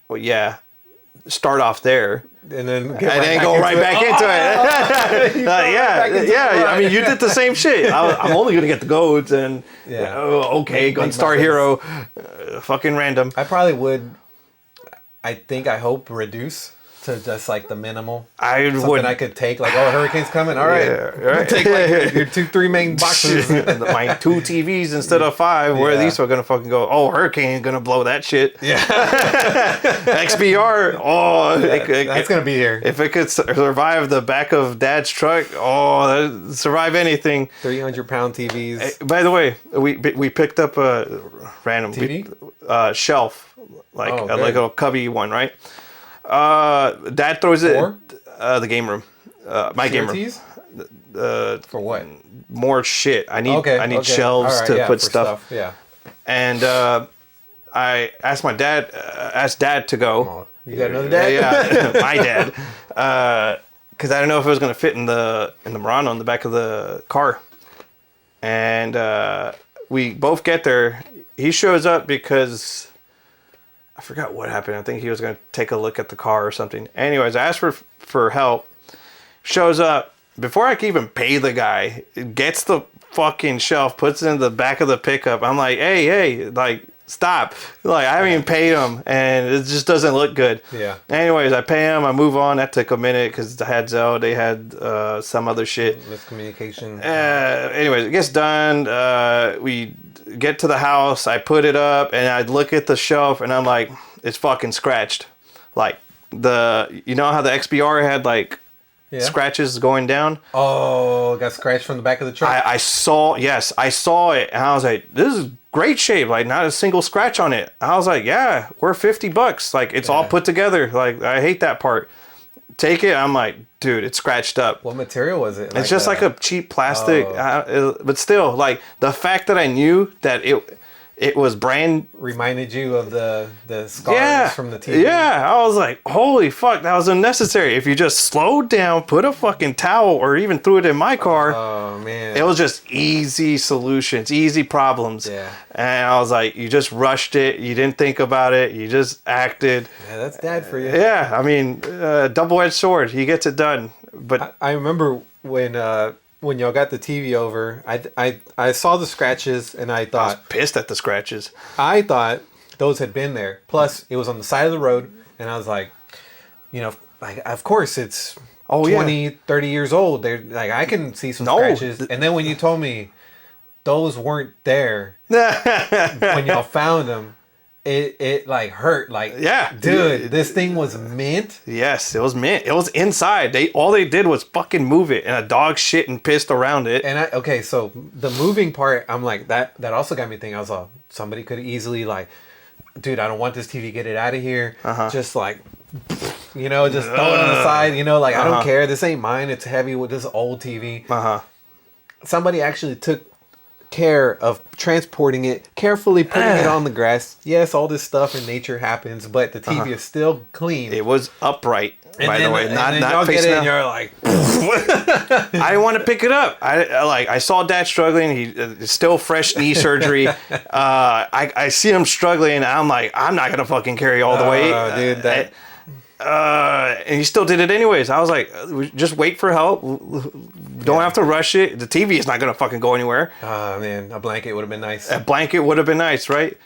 Well, yeah. Start off there.
And then
go right back into it. Yeah. I mean, you did the same shit. I'm only going to get the goats and, okay, Gunstar Hero. Fucking random.
I probably would, I hope, reduce to just like the minimal. Something I could take, like, oh, hurricane's coming. All right.
Right.
Take like your 2-3 main boxes.
My 2 TVs instead of 5. Where these are going to fucking go, oh, hurricane going to blow that shit.
Yeah.
XBR. Oh,
that's going to be here.
If it could survive the back of Dad's truck, survive anything.
300-pound TVs.
By the way, we picked up a random
TV?
Shelf, like a cubby one, right? Dad throws it the game room. My game room.
For what?
More shit. I need shelves to put stuff.
Yeah.
And I asked Dad to go.
Oh, you got another dad?
Yeah, my dad. Because I don't know if it was gonna fit in the Murano in the back of the car. And we both get there. He shows up because I forgot what happened. I think he was going to take a look at the car or something. Anyways, I asked for help. Shows up. Before I can even pay the guy, gets the fucking shelf, puts it in the back of the pickup. I'm like, hey, like, stop. Like, I haven't even paid him, and it just doesn't look good.
Yeah.
Anyways, I pay him. I move on. That took a minute because I had Zelle. They had some other shit.
Miscommunication.
Anyways, it gets done. We get to the house, I put it up, and I look at the shelf, and I'm like, it's fucking scratched. Like, you know how the XBR had like scratches going down?
Oh, got scratched from the back of the truck.
I saw it, and I was like, this is great shape, like not a single scratch on it. I was like, yeah, we're $50, like it's all put together. Like, I hate that part. Take it, I'm like, dude, it's scratched up.
What material was it?
It's just like a cheap plastic, but still, like the fact that I knew that it was brand
reminded you of the scars from the TV.
Yeah, I was like, holy fuck, that was unnecessary. If you just slowed down, put a fucking towel, or even threw it in my car.
Oh man,
it was just easy solutions, easy problems.
Yeah,
and I was like, you just rushed it, you didn't think about it, you just acted.
Yeah, that's Dad for you.
Yeah, I mean, double-edged sword. He gets it done. But
I remember when y'all got the TV over, I saw the scratches and I thought...
I was pissed at the scratches.
I thought those had been there. Plus, it was on the side of the road, and I was like, like, of course it's 20, 30 years old. They're like, I can see some scratches. And then when you told me those weren't there when y'all found them, it like hurt. Like, dude, this thing was mint.
Yes, it was mint. It was inside. All they did was fucking move it, and a dog shit and pissed around it.
And so the moving part, I'm like, that also got me thinking. I was like, somebody could easily like, dude, I don't want this TV, get it out of here. Just like, just throw it on the side. Like, I don't care. This ain't mine. It's heavy with this old TV. Somebody actually took care of transporting it, carefully putting it on the grass. Yes, all this stuff in nature happens, but the TV is still clean.
It was upright, by the way, not
y'all
facing
get it
out.
and you're like,
I didn't want to pick it up. I saw Dad struggling. He's still fresh knee surgery. I see him struggling, and I'm like, I'm not gonna fucking carry all the weight,
dude.
And he still did it anyways. I was like, just wait for help. Don't have to rush it. The TV is not gonna fucking go anywhere.
Oh man, a blanket would have been nice.
A blanket would have been nice, right?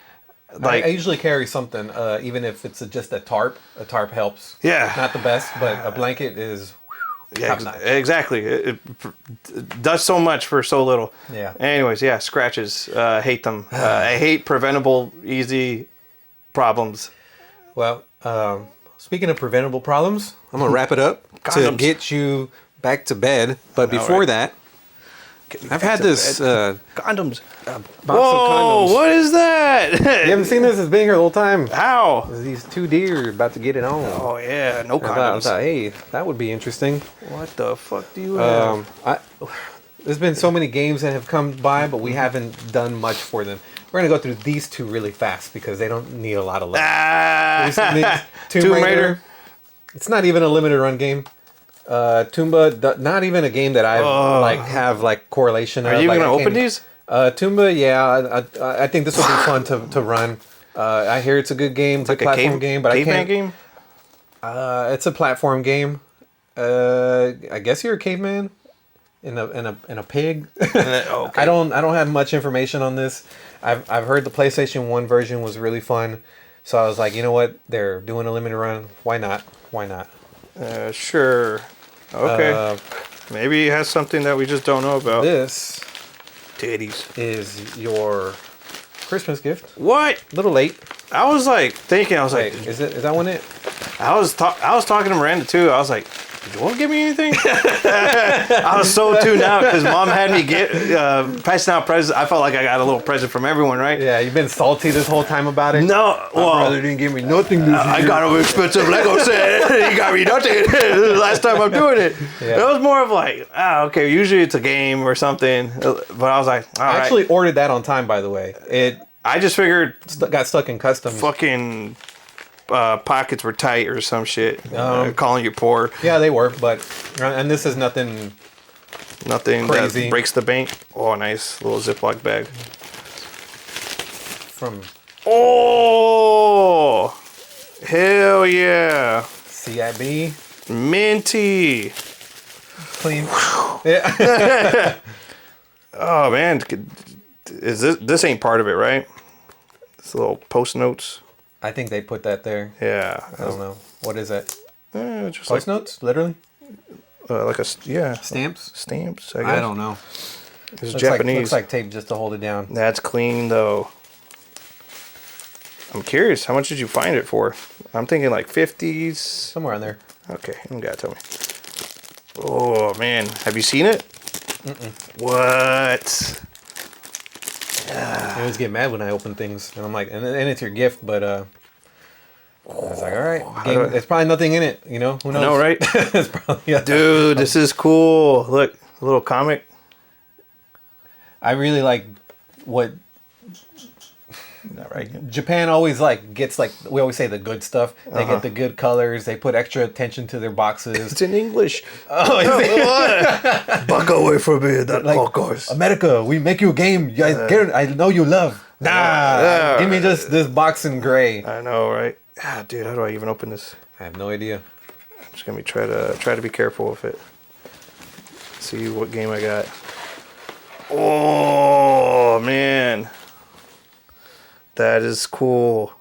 Like, I usually carry something, even if it's just a tarp. A tarp helps.
Yeah.
Not the best, but a blanket is.
Yeah, exactly. It does so much for so little.
Yeah.
Anyways, scratches. Hate them. I hate preventable, easy problems.
Well, speaking of preventable problems, I'm gonna wrap it up to get you back to bed. But before that, I've had this
condoms.
Box of condoms.
What is that?
You haven't seen this? It's been here the whole time.
How?
These two deer about to get it on.
Oh yeah, no condoms.
I thought, hey, that would be interesting.
What the fuck do you have?
There's been so many games that have come by, but we haven't done much for them. We're gonna go through these two really fast because they don't need a lot of love. Tomb Raider. It's not even a limited run game. Toomba, not even a game that I have correlation.
Are you gonna open these?
Toomba, yeah. I think this would be fun to run. I hear it's a good game, it's a platform game, but I can't.
Game?
It's a platform game. I guess you're a caveman in a pig.
Okay.
I don't have much information on this. I've heard the PlayStation 1 version was really fun, so I was like, you know what? They're doing a limited run. Why not?
Sure. Okay. Maybe it has something that we just don't know about.
This
titties
is your Christmas gift.
What?
A little late.
I was thinking. I was
Wait, is that one it?
I was talking to Miranda too. I was like, "Did you want to give me anything?" I was so tuned out because Mom had me get passing out presents. I felt like I got a little present from everyone, right?
Yeah, you've been salty this whole time about it.
No,
my brother didn't give me nothing this year.
I got an expensive Lego set. He got me nothing. This is the last time I'm doing it. Yeah. It was more of like, okay, usually it's a game or something. But I was like, all right.
I actually ordered that on time, by the way.
I just figured
got stuck in customs.
Fucking pockets were tight or some shit. Calling you poor.
Yeah, they were, and this is nothing crazy.
That breaks the bank. Oh, nice little Ziploc bag. Oh, hell yeah.
CIB.
Minty.
Clean. Yeah.
Oh man, is this ain't part of it, right? This little post notes.
I think they put that there.
Yeah.
I don't know. What is that?
Just
post notes, literally.
Stamps. Stamps. I guess.
I don't know.
It's Japanese.
Looks like tape just to hold it down.
That's clean though. I'm curious. How much did you find it for? I'm thinking like 50s.
Somewhere on there.
Okay, you gotta tell me. Oh man, have you seen it?
Mm-mm.
What?
I always get mad when I open things, and I'm like, and it's your gift, but I was like, all right, there's probably nothing in it, you know? Who knows?
I know, right?
It's probably,
dude, this is cool. Look, a little comic.
I really like what.
Not right.
Japan always gets we always say the good stuff. They get the good colors. They put extra attention to their boxes.
It's in English.
Oh,
back away from me, that podcast.
America, we make you a game. I know you love. Give me just this box in gray.
I know, right? Dude, how do I even open this?
I have no idea.
I'm just gonna try to be careful with it. See what game I got. Oh man. That is cool.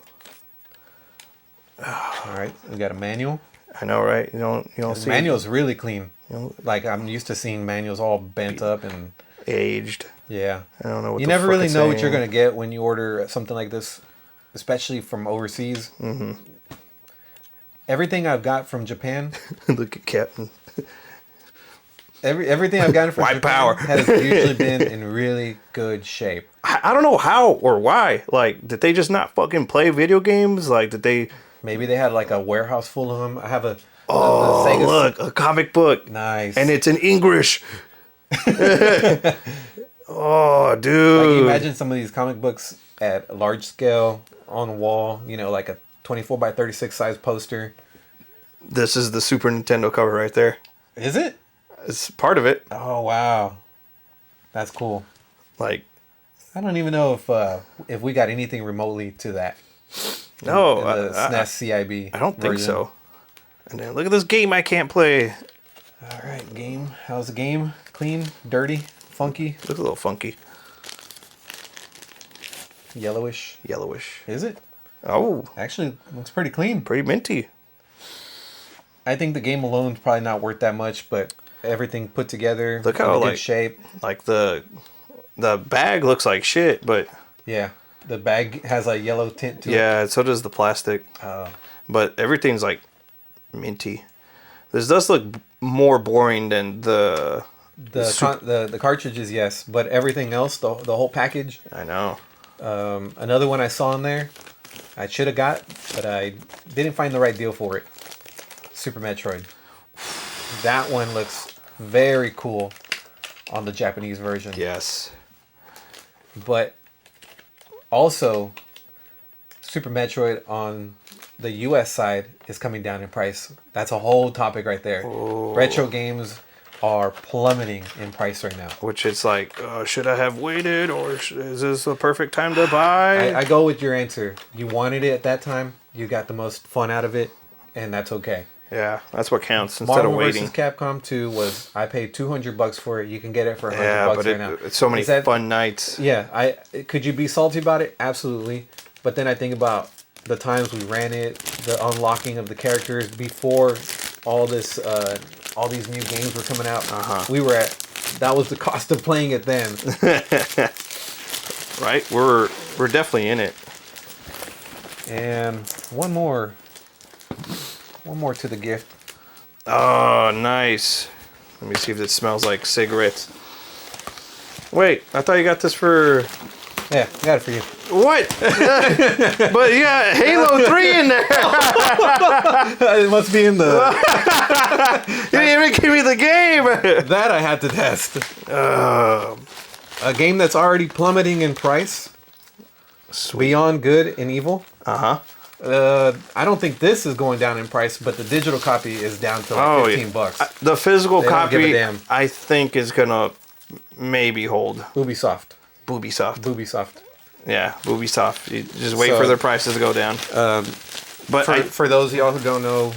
All right, we got a manual.
I know, right? You don't see.
The manual's really clean. I'm used to seeing manuals all bent up and
aged.
Yeah.
I don't know what
you never really know what you're gonna get when you order something like this, especially from overseas.
Mm-hmm.
Everything I've got from Japan.
Look at Captain.
Everything I've gotten from
White
Japan
power.
has usually been in really good shape.
I don't know how or why. Did they just not fucking play video games? Did they...
Maybe they had a warehouse full of them. I have a
Sega... look, a comic book.
Nice.
And it's in English. Oh, dude.
Imagine some of these comic books at large scale, on a wall, like a 24 by 36 size poster.
This is the Super Nintendo cover right there.
Is it?
It's part of it.
Oh, wow. That's cool.
I
don't even know if we got anything remotely to that.
No.
In the SNES CIB
I don't think so. And then look at this game I can't play.
All right, game. How's the game? Clean? Dirty? Funky?
Looks a little funky.
Yellowish? Is it?
Oh.
Actually, looks pretty clean.
Pretty minty.
I think the game alone is probably not worth that much, but everything put together,
look how
in good shape.
The bag looks like shit, but
yeah, the bag has a yellow tint to it.
Yeah, so does the plastic. But everything's minty. This does look more boring than the
cartridges, yes, but everything else, the whole package.
I know.
Another one I saw in there, I should have got, but I didn't find the right deal for it. Super Metroid. That one looks very cool on the Japanese version.
Yes.
But also, Super Metroid on the US side is coming down in price. That's a whole topic right there.
Oh.
Retro games are plummeting in price right now.
Which it's like, should I have waited, or is this the perfect time to buy?
I go with your answer. You wanted it at that time. You got the most fun out of it, and that's okay.
Yeah, that's what counts instead
Marvel
of waiting.
vs. Capcom 2 was, I paid $200 for it. You can get it for $100
but
right now.
it's so many fun nights.
Yeah, could you be salty about it? Absolutely. But then I think about the times we ran it, the unlocking of the characters before all this, all these new games were coming out. That was the cost of playing it then.
Right? We're definitely in it.
And one more to the gift.
Oh, nice. Let me see if it smells like cigarettes. Wait, I thought you got this for...
Yeah, I got it for you.
What? But you got Halo 3 in there.
It must be in the...
You didn't even give me the game.
That I had to test. A game that's already plummeting in price.
Sweet.
Beyond Good and Evil.
Uh-huh.
I don't think this is going down in price, but the digital copy is down to like $15.
The physical
They don't give a
copy,
damn.
I think, is gonna maybe hold.
Ubisoft.
Ubisoft. Yeah, Ubisoft. You just wait for their prices to go down. But
For those of y'all who don't know,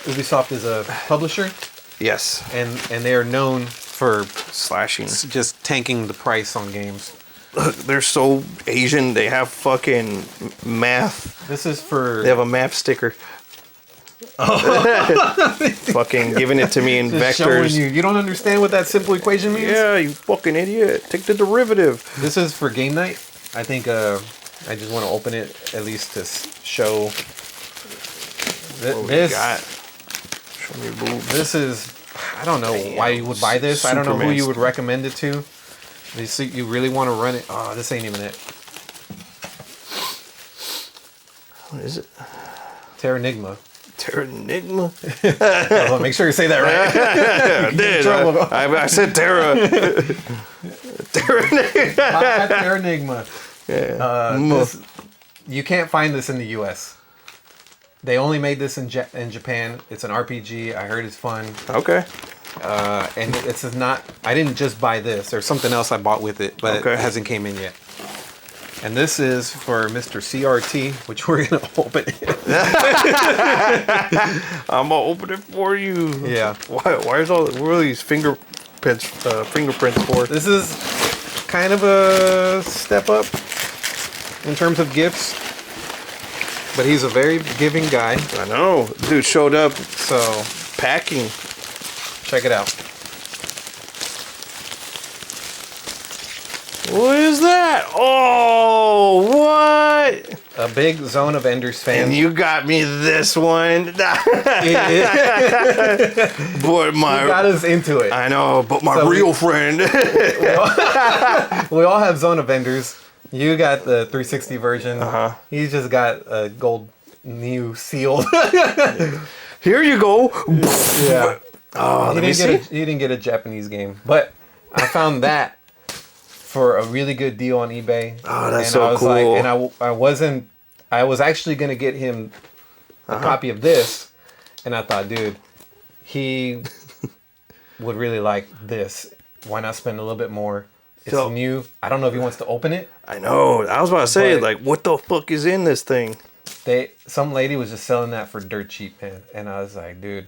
Ubisoft is a publisher,
yes,
and they are known for
slashing.
just tanking the price on games.
Look, they're so Asian. They have fucking math.
This is for...
They have a math sticker. Fucking giving it to me in
just showing
vectors.
you don't understand what that simple equation means?
Yeah, you fucking idiot. Take the derivative.
This is for game night. I think I just want to open it at least to show
What we
this.
got? Show me your boobs.
This is... I don't know why you would buy this. I don't know who you would recommend it to. You really want to run it. Oh, this ain't even it.
What is it?
Terranigma.
Terranigma?
Oh, make sure you say that right.
I did. I said Terra.
Terranigma.
Yeah.
You can't find this in the U.S. They only made this in Japan. It's an RPG. I heard it's fun.
Okay.
And it's not... I didn't just buy this. There's something else I bought with it, but it hasn't came in yet. And this is for Mr. CRT, which we're going to open it.
I'm going to open it for you.
Yeah.
Why is what are these fingerprints for?
This is kind of a step up in terms of gifts. But he's a very giving guy.
I know. Dude showed up
So,
packing.
check it out.
What is that? Oh, what?
A big Zone of Enders fan.
And you got me this one. But my...
You got us into it.
I know, but my
So
real friend.
We all have Zone of Enders. You got the 360 version. He's just got a gold new seal.
Here you go.
Yeah.
Oh, let me see.
He didn't get a Japanese game, but I found that for a really good deal on eBay.
Oh, that's
and
so
I was
cool.
Like, I was actually gonna get him a copy of this, and I thought, dude, he would really like this. Why not spend a little bit more? It's new. I don't know if he wants to open it.
I know. I was about to say,
But-
like, what the fuck is in this thing?
Some lady was just selling that for dirt cheap, man. And I was like, dude,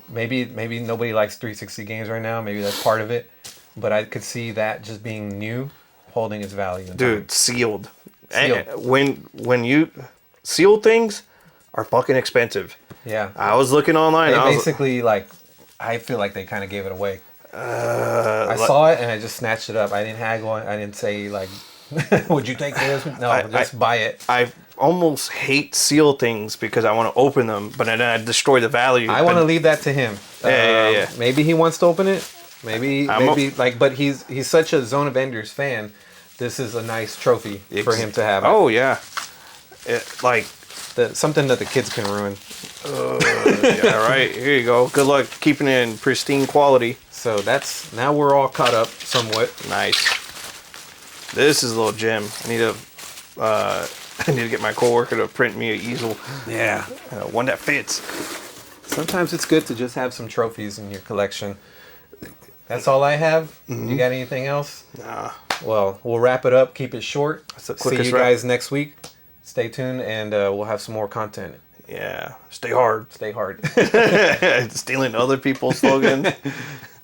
maybe nobody likes 360 games right now. Maybe that's part of it. But I could see that just being new, holding its value.
Dude, sealed. When you seal things are fucking expensive.
Yeah.
I was looking online.
They basically I feel like they kind of gave it away. I saw it and I just snatched it up. I didn't haggle. I didn't say like, would you take this? No, just buy it.
I almost hate seal things because I want to open them, but then I destroy the value.
I want to leave that to him.
Yeah.
Maybe he wants to open it. Maybe but he's such a Zone of Enders fan. This is a nice trophy for him to have.
Oh yeah,
Something that the kids can ruin.
yeah, right. Here you go. Good luck keeping it in pristine quality.
So now we're all caught up somewhat.
Nice. This is a little gem. I need to get my coworker to print me an easel.
Yeah.
One that fits.
Sometimes it's good to just have some trophies in your collection. That's all I have. You got anything else?
Nah.
Well, we'll wrap it up. Keep it short.
That's the
See
quickest
you guys next week. Stay tuned, and we'll have some more content.
Yeah. Stay hard.
Stay hard.
Stealing other people's slogans.